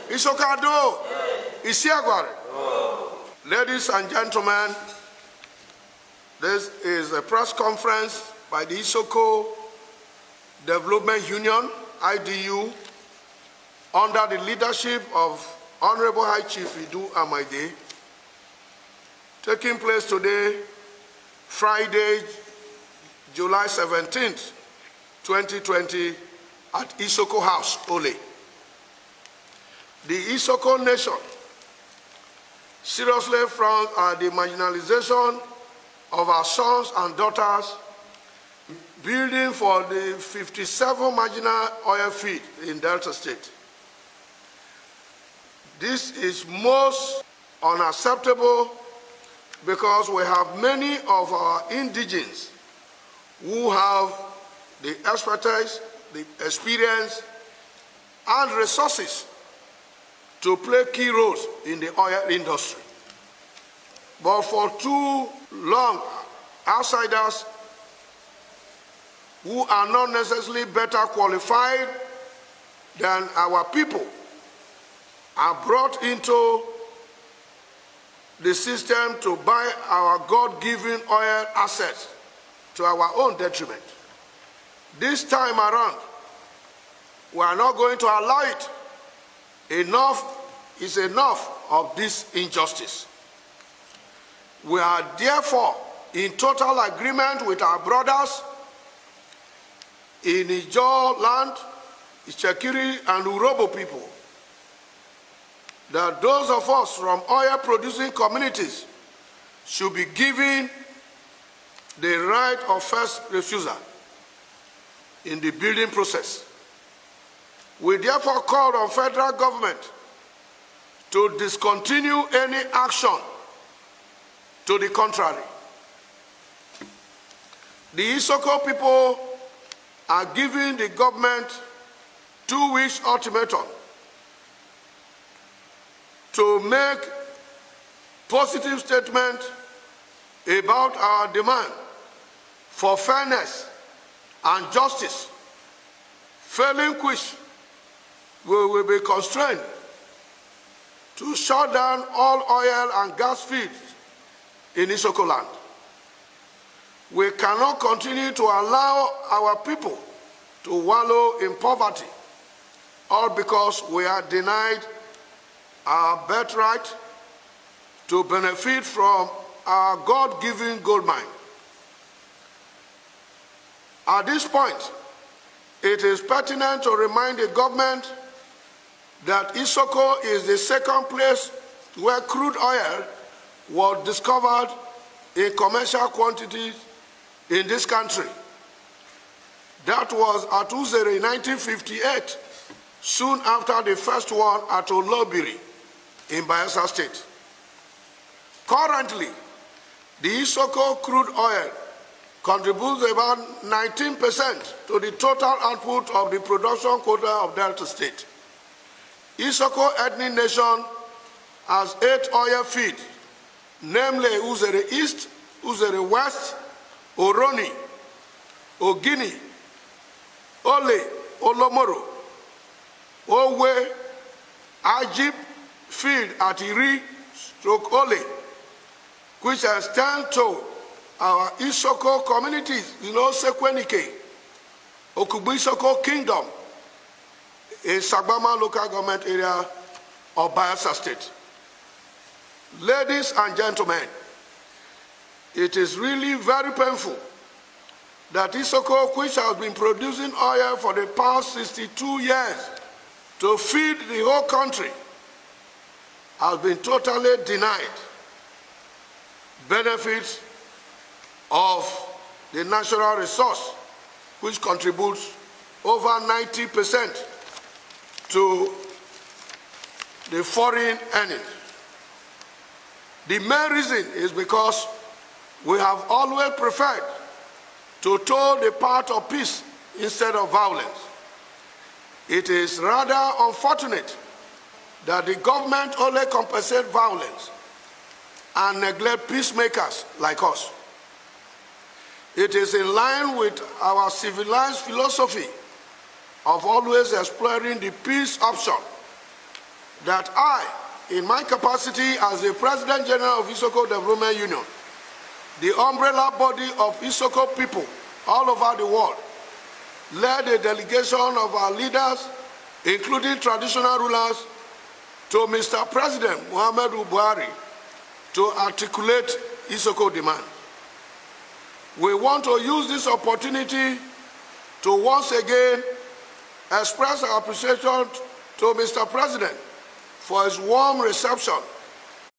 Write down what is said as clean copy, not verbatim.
Isokado. Isiagware. Ladies and gentlemen, this is a press conference by the Isoko Development Union, IDU, under the leadership of Honorable High Chief Idu Amaide, taking place today, Friday, July 17th, 2020, at Isoko House, Ole. The Isoko Nation seriously frowns at the marginalization of our sons and daughters building for the 57 marginal oil field in Delta State. This is most unacceptable because we have many of our indigenes who have the expertise, the experience, and resources to play key roles in the oil industry. But for too long, outsiders who are not necessarily better qualified than our people are brought into the system to buy our God-given oil assets to our own detriment. This time around, we are not going to allow it. Enough is enough of this injustice. We are therefore in total agreement with our brothers in Ijaw land, Itsekiri and Urobo people, that those of us from oil-producing communities should be given the right of first refusal in the building process. We therefore call on federal government to discontinue any action to the contrary. The Isoko people are giving the government 2 weeks ultimatum to make positive statement about our demand for fairness and justice, failing which we will be constrained to shut down all oil and gas fields in Isoko land. We cannot continue to allow our people to wallow in poverty, all because we are denied our birthright to benefit from our God-given gold mine. At this point, it is pertinent to remind the government that Isoko is the second place where crude oil was discovered in commercial quantities in this country. That was at Uzere in 1958, soon after the first one at Olobiri in Bayelsa State. Currently, the Isoko crude oil contributes about 19% to the total output of the production quota of Delta State. Isoko ethnic nation has 8 oil fields, namely Uzere East, Uzere West, Oroni, Ogini, Ole, Olomoro, Owe, Ajib field at Iri, Ole, which extend to our Isoko communities in Osekwenike, Okubu Isoko Kingdom, in Sagbama local government area of Bayelsa State. Ladies and gentlemen, it is really very painful that Isoko, which has been producing oil for the past 62 years to feed the whole country, has been totally denied benefits of the natural resource, which contributes over 90% to the foreign earnings. The main reason is because we have always preferred to toe the path of peace instead of violence. It is rather unfortunate that the government only compensates violence and neglect peacemakers like us. It is in line with our civilized philosophy of always exploring the peace option that I, in my capacity as the President General of Isoko Development Union, the umbrella body of Isoko people all over the world, led a delegation of our leaders, including traditional rulers, to Mr. President Muhammadu Buhari to articulate Isoko demand. We want to use this opportunity to once again express our appreciation to Mr. President for his warm reception